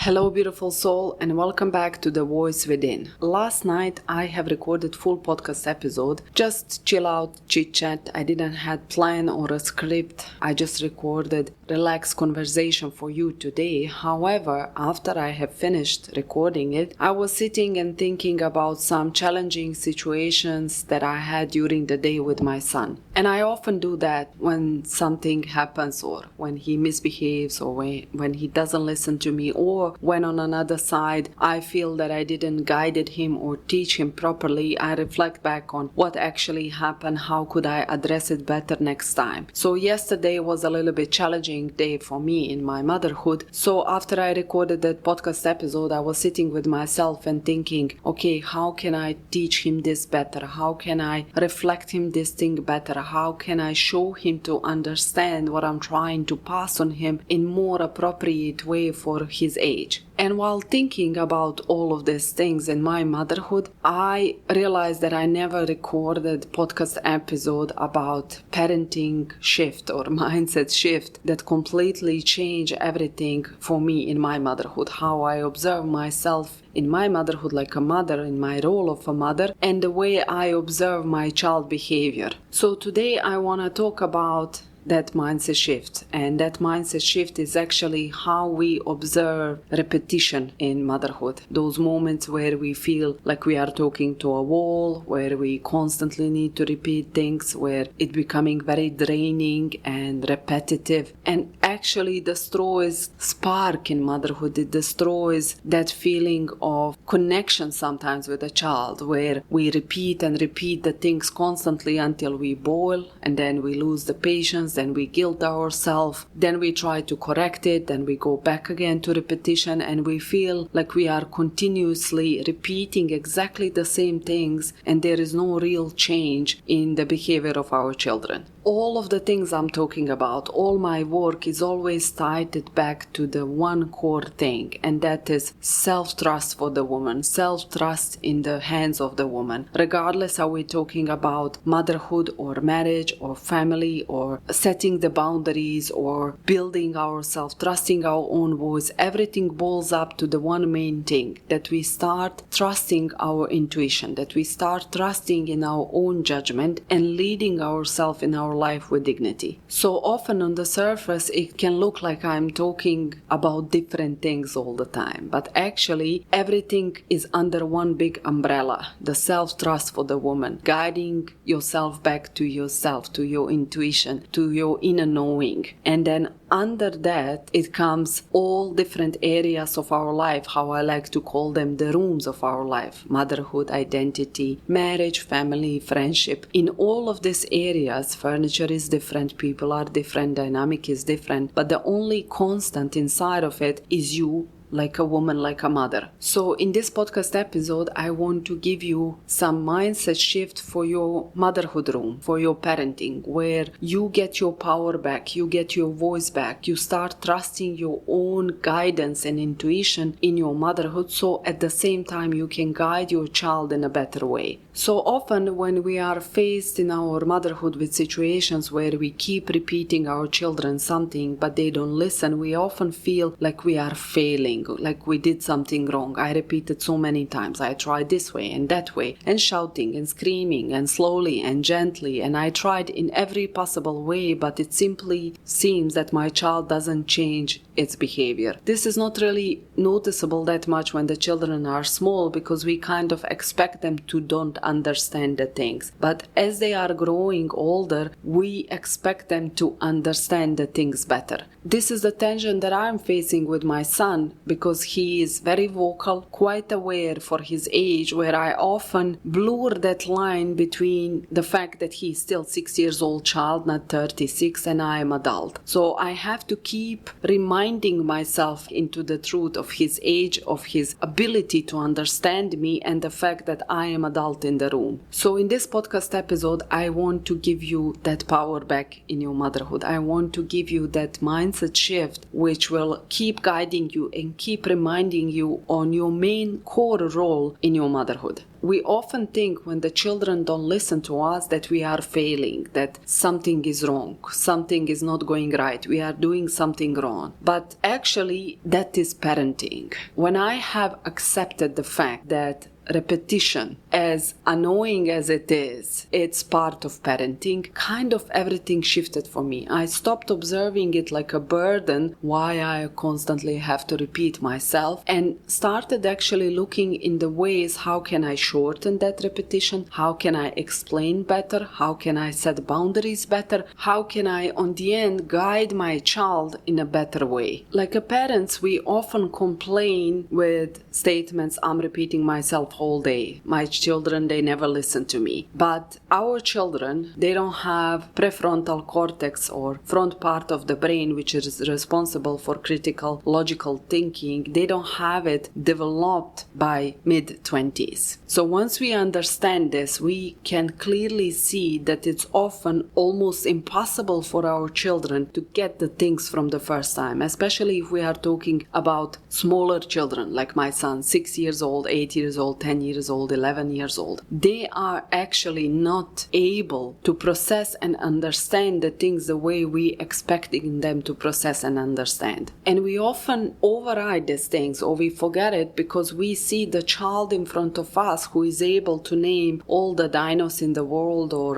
Hello beautiful soul and welcome back to The Voice Within. Last night I have recorded full podcast episode, just chill out, chit chat. I didn't have plan or a script. I just recorded relaxed conversation for you today. However, after I have finished recording it, I was sitting and thinking about some challenging situations that I had during the day with my son. And I often do that when something happens or when he misbehaves or when he doesn't listen to me, or when on another side I feel that I didn't guide him or teach him properly. I reflect back on what actually happened, how could I address it better next time. So yesterday was a little bit challenging day for me in my motherhood. So after I recorded that podcast episode, I was sitting with myself and thinking, okay, how can I teach him this better? How can I reflect him this thing better? How can I show him to understand what I'm trying to pass on him in more appropriate way for his age? And while thinking about all of these things in my motherhood, I realized that I never recorded podcast episode about parenting shift or mindset shift that completely changed everything for me in my motherhood, how I observe myself in my motherhood like a mother, in my role of a mother, and the way I observe my child behavior. So today I want to talk about that mindset shift. And that mindset shift is actually how we observe repetition in motherhood. Those moments where we feel like we are talking to a wall, where we constantly need to repeat things, where it's becoming very draining and repetitive, and actually destroys spark in motherhood. It destroys that feeling of connection sometimes with a child, where we repeat and repeat the things constantly until we boil, and then we lose the patience. Then we guilt ourselves, then we try to correct it, then we go back again to repetition, and we feel like we are continuously repeating exactly the same things, and there is no real change in the behavior of our children. All of the things I'm talking about, all my work is always tied back to the one core thing, and that is self-trust for the woman, self-trust in the hands of the woman. Regardless, are we talking about motherhood or marriage or family or setting the boundaries or building ourselves, trusting our own voice, everything boils up to the one main thing, that we start trusting our intuition, that we start trusting in our own judgment and leading ourselves in our life with dignity. So often on the surface it can look like I'm talking about different things all the time, but actually everything is under one big umbrella, the self-trust for the woman, guiding yourself back to yourself, to your intuition, to your inner knowing. And then under that it comes all different areas of our life, how I like to call them the rooms of our life: motherhood, identity, marriage, family, friendship. In all of these areas, furniture is different, people are different, dynamic is different, but the only constant inside of it is you, like a woman, like a mother. So in this podcast episode, I want to give you some mindset shift for your motherhood room, for your parenting, where you get your power back, you get your voice back, you start trusting your own guidance and intuition in your motherhood, so at the same time you can guide your child in a better way. So often when we are faced in our motherhood with situations where we keep repeating our children something but they don't listen, we often feel like we are failing, like we did something wrong. I repeated so many times, I tried this way and that way, and shouting and screaming and slowly and gently, and I tried in every possible way, but it simply seems that my child doesn't change its behavior. This is not really noticeable that much when the children are small, because we kind of expect them to don't understand the things. But as they are growing older, we expect them to understand the things better. This is the tension that I'm facing with my son, because he is very vocal, quite aware for his age, where I often blur that line between the fact that he's still 6 years old child, not 36, and I am adult. So I have to keep reminding myself into the truth of his age, of his ability to understand me, and the fact that I am adult in the room. So in this podcast episode, I want to give you that power back in your motherhood. I want to give you that mindset shift which will keep guiding you and and keep reminding you on your main core role in your motherhood. We often think when the children don't listen to us that we are failing, that something is wrong, something is not going right, we are doing something wrong. But actually, that is parenting. When I have accepted the fact that repetition, as annoying as it is, it's part of parenting, kind of everything shifted for me. I stopped observing it like a burden, why I constantly have to repeat myself, and started actually looking in the ways how can I shorten that repetition, how can I explain better, how can I set boundaries better, how can I on the end guide my child in a better way. Like a parents, we often complain with statements, I'm repeating myself whole day. My children, they never listen to me. But our children, they don't have prefrontal cortex or front part of the brain which is responsible for critical logical thinking. They don't have it developed by mid-20s. So once we understand this, we can clearly see that it's often almost impossible for our children to get the things from the first time, especially if we are talking about smaller children like my son, 6 years old, 8 years old, 10 years old, 11 years old. They are actually not able to process and understand the things the way we expecting them to process and understand. And we often override these things or we forget it because we see the child in front of us who is able to name all the dinos in the world or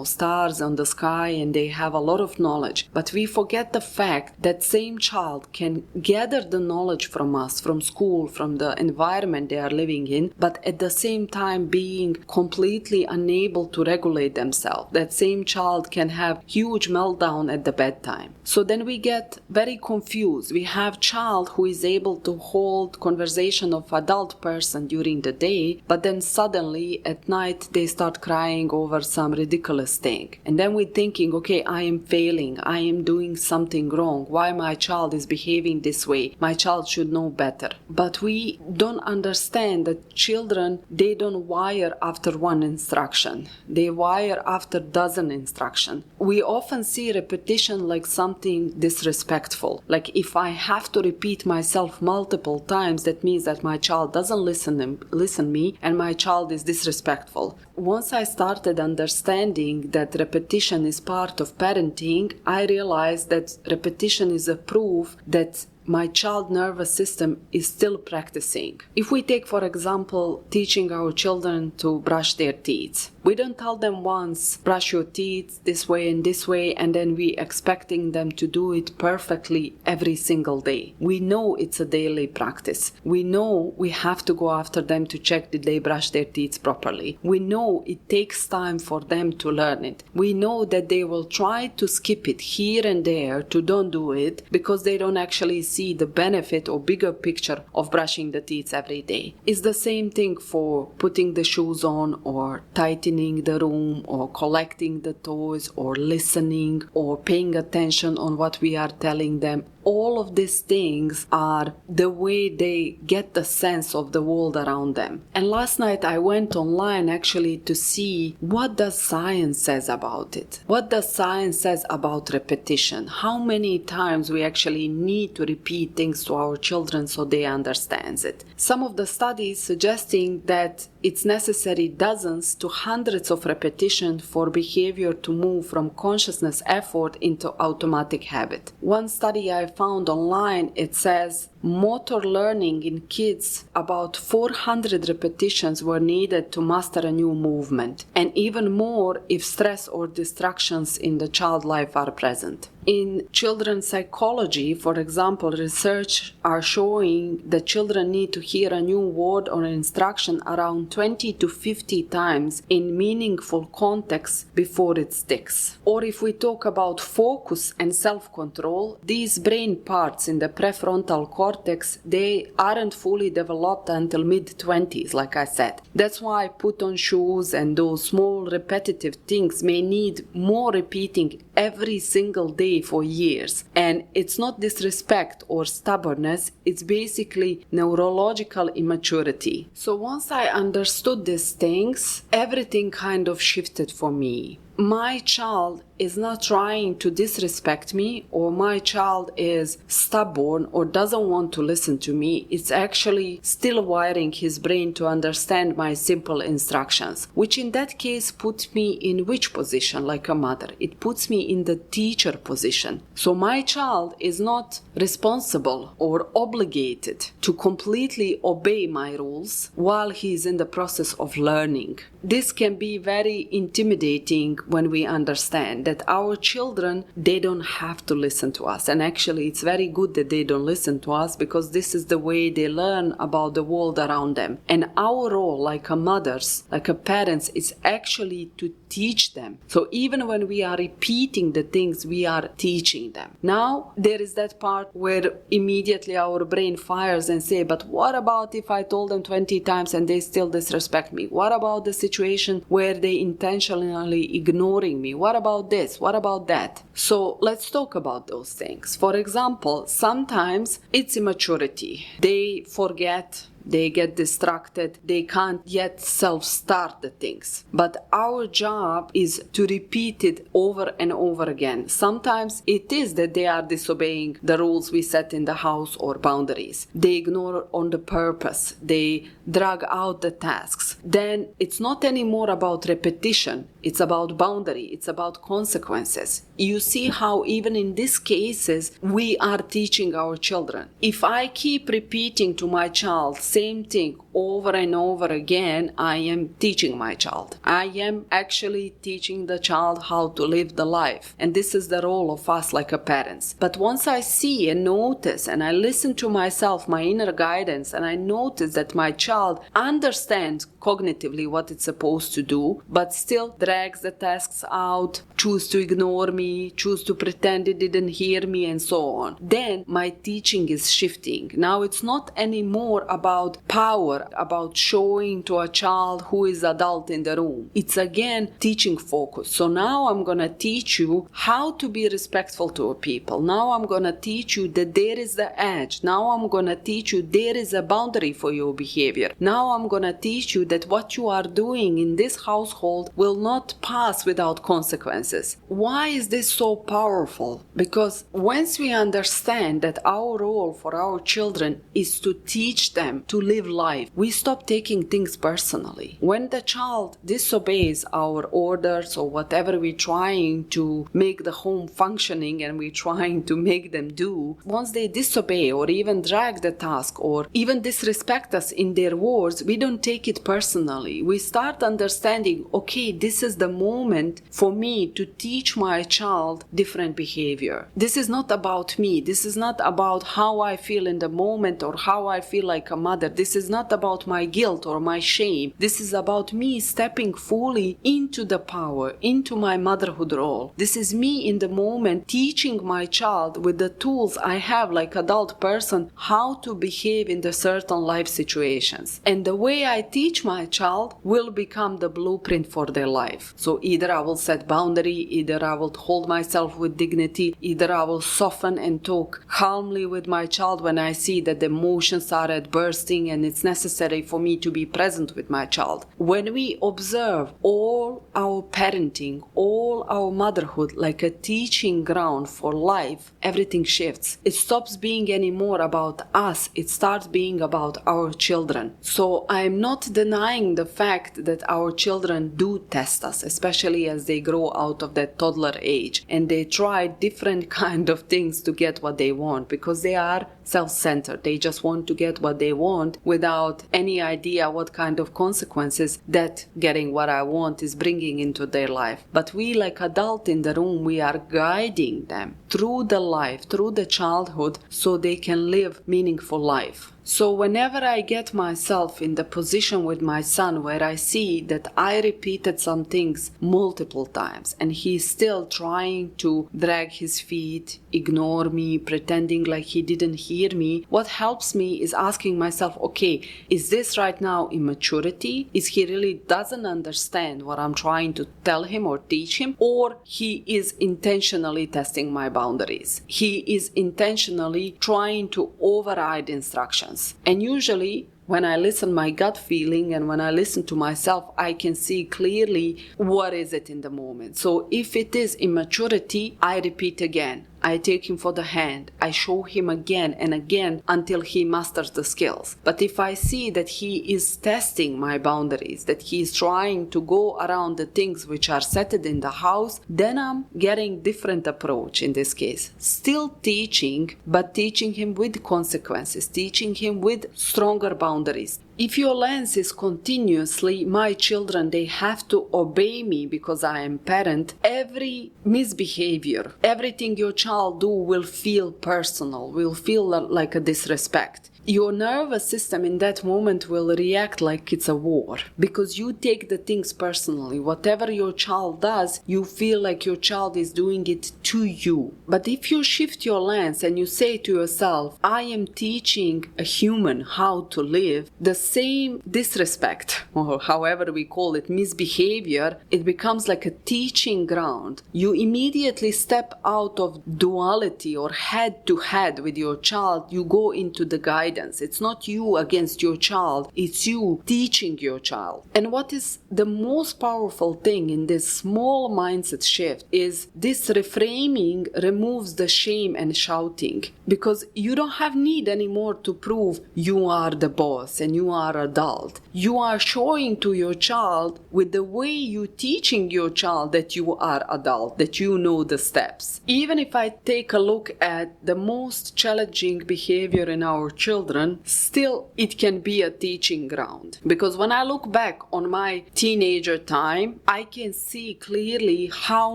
stars on the sky, and they have a lot of knowledge. But we forget the fact that same child can gather the knowledge from us, from school, from the environment they are living in, but at the same time being completely unable to regulate themselves. That same child can have huge meltdown at the bedtime. So then we get very confused. We have child who is able to hold conversation of adult person during the day, but then suddenly at night they start crying over some ridiculous thing. And then we're thinking, okay, I am failing. I am doing something wrong. Why my child is behaving this way? My child should know better. But we don't understand that children, they don't wire after one instruction. They wire after dozen instruction. We often see repetition like something disrespectful. Like if I have to repeat myself multiple times, that means that my child doesn't listen me and my child is disrespectful. Once I started understanding that repetition is part of parenting, I realized that repetition is a proof that my child nervous system is still practicing. If we take, for example, teaching our children to brush their teeth, we don't tell them once, brush your teeth this way, and then we expecting them to do it perfectly every single day. We know it's a daily practice. We know we have to go after them to check did they brush their teeth properly. We know it takes time for them to learn it. We know that they will try to skip it here and there to don't do it because they don't actually see the benefit or bigger picture of brushing the teeth every day. It's the same thing for putting the shoes on or tightening the room or collecting the toys or listening or paying attention on what we are telling them. All of these things are the way they get the sense of the world around them. And last night I went online actually to see what does science says about it. What does science says about repetition? How many times we actually need to repeat things to our children so they understand it. Some of the studies suggesting that it's necessary dozens to hundreds of repetitions for behavior to move from consciousness effort into automatic habit. One study I found online, it says motor learning in kids, about 400 repetitions were needed to master a new movement, and even more if stress or distractions in the child life are present. In children's psychology, for example, research are showing that children need to hear a new word or instruction around 20 to 50 times in meaningful context before it sticks. Or if we talk about focus and self-control, these brain parts in the prefrontal cortex, they aren't fully developed until mid-20s, like I said. That's why put on shoes and those small repetitive things may need more repeating every single day for years. And it's not disrespect or stubbornness, it's basically neurological immaturity. So once I understood these things, everything kind of shifted for me. my child is not trying to disrespect me, or my child is stubborn or doesn't want to listen to me. It's actually still wiring his brain to understand my simple instructions, which in that case puts me in which position, like a mother? It puts me in the teacher position. So my child is not responsible or obligated to completely obey my rules while he is in the process of learning. This can be very intimidating when we understand that our children, they don't have to listen to us. And actually, it's very good that they don't listen to us, because this is the way they learn about the world around them. And our role, like a mother's, like a parents, is actually to teach them. So even when we are repeating the things, we are teaching them. Now, there is that part where immediately our brain fires and say, but what about if I told them 20 times and they still disrespect me? What about the situation where they intentionally ignoring me? What about this? What about that? So let's talk about those things. For example, sometimes it's immaturity. They forget, they get distracted, they can't yet self-start the things. But our job is to repeat it over and over again. Sometimes it is that they are disobeying the rules we set in the house or boundaries. They ignore on the purpose. They drag out the tasks. Then it's not anymore about repetition. It's about boundary. It's about consequences. You see how even in these cases, we are teaching our children. If I keep repeating to my child same thing over and over again, I am teaching my child. I am actually teaching the child how to live the life. And this is the role of us like a parents. But once I see and notice and I listen to myself, my inner guidance, and I notice that my child understands cognitively what it's supposed to do, but still drags the tasks out, choose to ignore me, choose to pretend it didn't hear me, and so on, then my teaching is shifting. Now it's not anymore about power, about showing to a child who is adult in the room. It's again teaching focus. So now I'm gonna teach you how to be respectful to people. Now I'm gonna teach you that there is the edge. Now I'm gonna teach you there is a boundary for your behavior. Now I'm gonna teach you that what you are doing in this household will not pass without consequences. Why is this so powerful? Because once we understand that our role for our children is to teach them to live life, we stop taking things personally. When the child disobeys our orders or whatever we're trying to make the home functioning and we're trying to make them do, once they disobey or even drag the task or even disrespect us in their words, we don't take it personally. We start understanding, okay, this is the moment for me to teach my child different behavior. This is not about me. This is not about how I feel in the moment or how I feel like a mother. This is not about my guilt or my shame. This is about me stepping fully into the power, into my motherhood role. This is me in the moment teaching my child with the tools I have like adult person how to behave in the certain life situations. And the way I teach my child will become the blueprint for their life. So either I will set boundary, either I will hold myself with dignity, either I will soften and talk calmly with my child when I see that the emotions are at bursting and it's necessary for me to be present with my child. When we observe all our parenting, all our motherhood like a teaching ground for life, everything shifts. It stops being anymore about us. It starts being about our children. So I'm not denying the fact that our children do test us, especially as they grow out of that toddler age and they try different kind of things to get what they want, because they are self-centered. They just want to get what they want without any idea what kind of consequences that getting what I want is bringing into their life. But we, like adults in the room, we are guiding them through the life, through the childhood, so they can live meaningful life. So whenever I get myself in the position with my son where I see that I repeated some things multiple times and he's still trying to drag his feet, ignore me, pretending like he didn't hear me, what helps me is asking myself, okay, is this right now immaturity? Is he really doesn't understand what I'm trying to tell him or teach him? Or he is intentionally testing my boundaries? He is intentionally trying to override instructions. balance. And usually, when I listen my gut feeling and when I listen to myself, I can see clearly what is it in the moment. So if it is immaturity, I repeat again. I take him for the hand. I show him again and again until he masters the skills. But if I see that he is testing my boundaries, that he is trying to go around the things which are set in the house, then I'm getting different approach in this case. Still teaching, but teaching him with consequences, teaching him with stronger boundaries. If your lens is continuously, my children, they have to obey me because I am parent, every misbehavior, everything your child do will feel personal, will feel like a disrespect. Your nervous system in that moment will react like it's a war because you take the things personally. Whatever your child does, you feel like your child is doing it to you. But if you shift your lens and you say to yourself, I am teaching a human how to live, the same disrespect, or however we call it, misbehavior, it becomes like a teaching ground. You immediately step out of duality or head to head with your child. You go into the guidance. It's not you against your child, it's you teaching your child. And what is the most powerful thing in this small mindset shift is this reframing removes the shame and shouting, because you don't have need anymore to prove you are the boss and you are adult. You are showing to your child with the way you teaching your child that you are adult, that you know the steps. Even if I take a look at the most challenging behavior in our children, still it can be a teaching ground. Because when I look back on my teenager time, I can see clearly how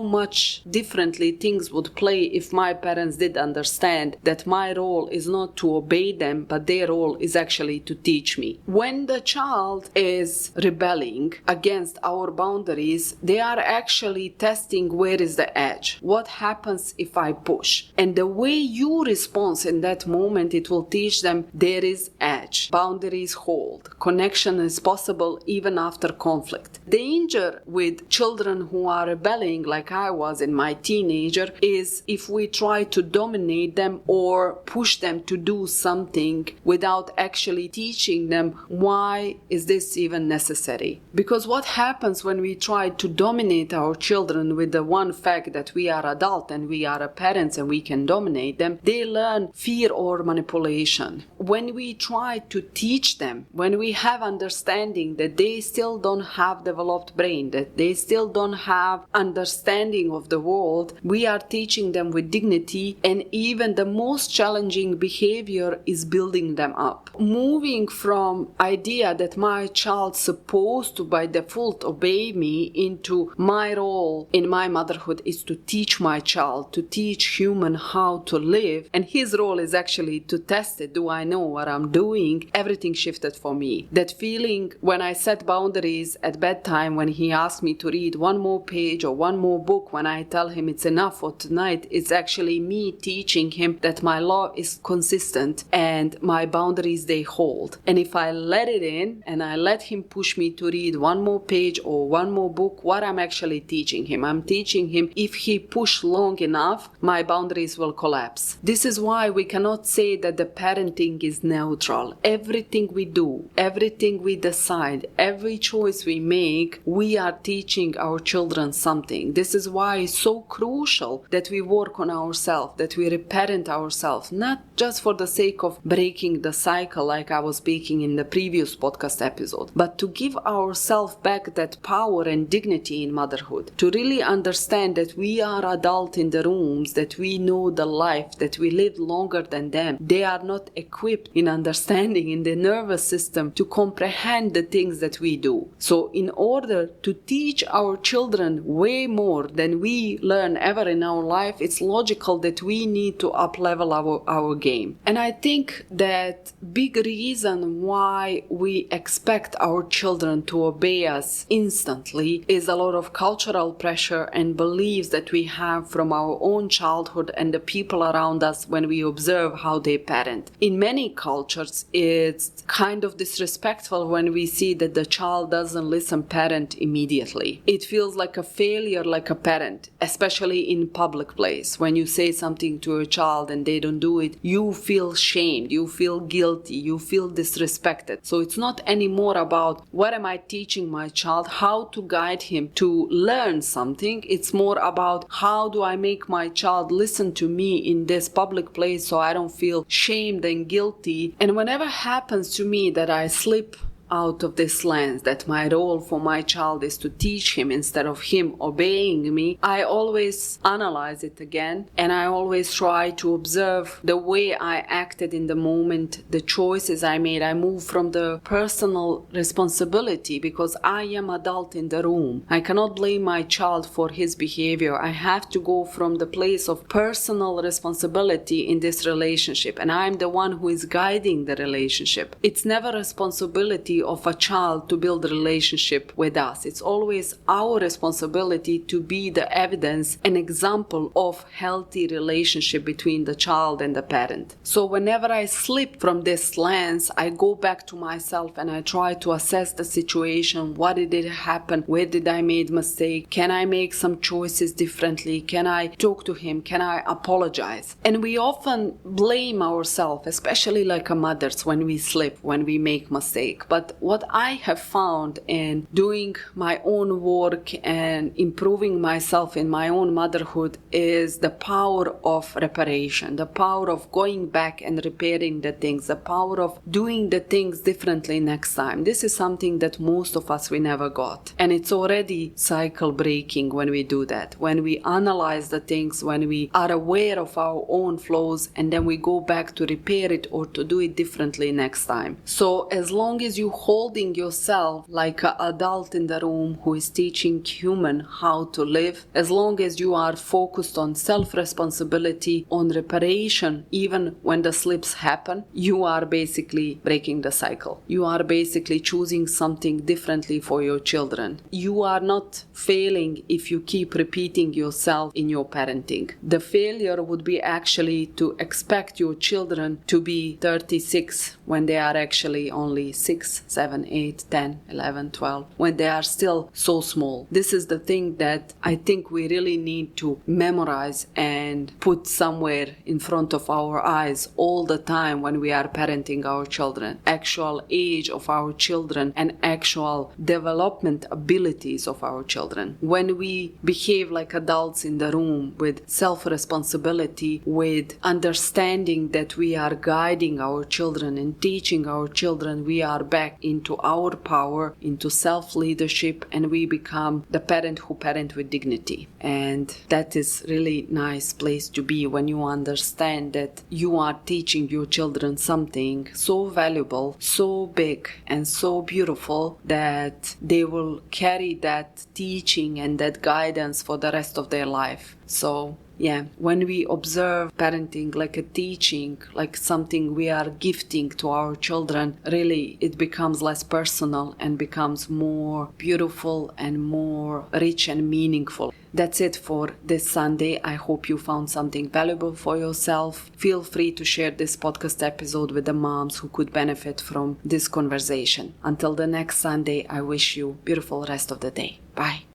much differently things would play if my parents did understand that my role is not to obey them, but their role is actually to teach me. When the child is rebelling against our boundaries, they are actually testing where is the edge. What happens if I push? And the way you respond in that moment, it will teach them there is edge. Boundaries hold. Connection is possible even after conflict. Danger with children who are rebelling like I was in my teenager is if we try to dominate them or push them to do something without actually teaching them why is this even necessary. Because what happens when we try to dominate our children with the one fact that we are adult and we are parents and we can dominate them, they learn fear or manipulation. When we try to teach them, when we have understanding that they still don't have developed brain, that they still don't have understanding of the world, we are teaching them with dignity, and even the most challenging behavior is building them up. Moving from idea that my child's supposed to by default obey me into my role in my motherhood is to teach my child, to teach human how to live, and his role is actually to test it. Do I know what I'm doing? Everything shifted for me. That feeling when I set boundaries at bedtime, when he asked me to read one more page or one more book, when I tell him it's enough for tonight, it's actually me teaching him that my love is consistent and my boundaries, they hold. And if I let it in and I let him push me to read one more page or one more book, what I'm actually teaching him? I'm teaching him if he push long enough, my boundaries will collapse. This is why we cannot say that the parenting is neutral. Everything we do, everything we decide, every choice we make, we are teaching our children something. This is why it's so crucial that we work on ourselves, that we reparent ourselves, not just for the sake of breaking the cycle like I was speaking in the previous podcast episode, but to give ourselves back that power and dignity in motherhood, to really understand that we are adult in the rooms, that we know the life, that we live longer than them. They are not equipped in understanding in the nervous system to comprehend the things that we do. So in order to teach our children way more than we learn ever in our life, it's logical that we need to up-level our game. And I think that big reason why we expect our children to obey us instantly is a lot of cultural pressure and beliefs that we have from our own childhood and the people around us when we observe how they parent. In many many cultures, it's kind of disrespectful when we see that the child doesn't listen parent immediately. It feels like a failure, like a parent, especially in public place. When you say something to a child and they don't do it, you feel shamed, you feel guilty, you feel disrespected. So it's not anymore about what am I teaching my child, how to guide him to learn something. It's more about how do I make my child listen to me in this public place so I don't feel shamed and guilty. And whenever happens to me that I slip out of this lens, that my role for my child is to teach him instead of him obeying me, I always analyze it again, and I always try to observe the way I acted in the moment, the choices I made. I move from the personal responsibility because I am adult in the room. I cannot blame my child for his behavior. I have to go from the place of personal responsibility in this relationship, and I'm the one who is guiding the relationship. It's never responsibility of a child to build a relationship with us. It's always our responsibility to be the evidence, an example of healthy relationship between the child and the parent. So whenever I slip from this lens, I go back to myself and I try to assess the situation. What did happen? Where did I make mistake? Can I make some choices differently? Can I talk to him? Can I apologize? And we often blame ourselves, especially like a mothers, when we slip, when we make mistake. But what I have found in doing my own work and improving myself in my own motherhood is the power of reparation, the power of going back and repairing the things, the power of doing the things differently next time. This is something that most of us we never got. And it's already cycle breaking when we do that, when we analyze the things, when we are aware of our own flaws, and then we go back to repair it or to do it differently next time. So as long as you holding yourself like an adult in the room who is teaching human how to live, as long as you are focused on self-responsibility, on reparation, even when the slips happen, you are basically breaking the cycle. You are basically choosing something differently for your children. You are not failing if you keep repeating yourself in your parenting. The failure would be actually to expect your children to be 36 when they are actually only 6, 7, 8, 10, 11, 12, when they are still so small. This is the thing that I think we really need to memorize and put somewhere in front of our eyes all the time when we are parenting our children. Actual age of our children and actual development abilities of our children. When we behave like adults in the room with self-responsibility, with understanding that we are guiding our children and teaching our children, we are back into our power, into self-leadership, and we become the parent who parent with dignity. And that is really nice place to be when you understand that you are teaching your children something so valuable, so big, and so beautiful that they will carry that teaching and that guidance for the rest of their life. So yeah, when we observe parenting like a teaching, like something we are gifting to our children, really it becomes less personal and becomes more beautiful and more rich and meaningful. That's it for this Sunday. I hope you found something valuable for yourself. Feel free to share this podcast episode with the moms who could benefit from this conversation. Until the next Sunday, I wish you a beautiful rest of the day. Bye.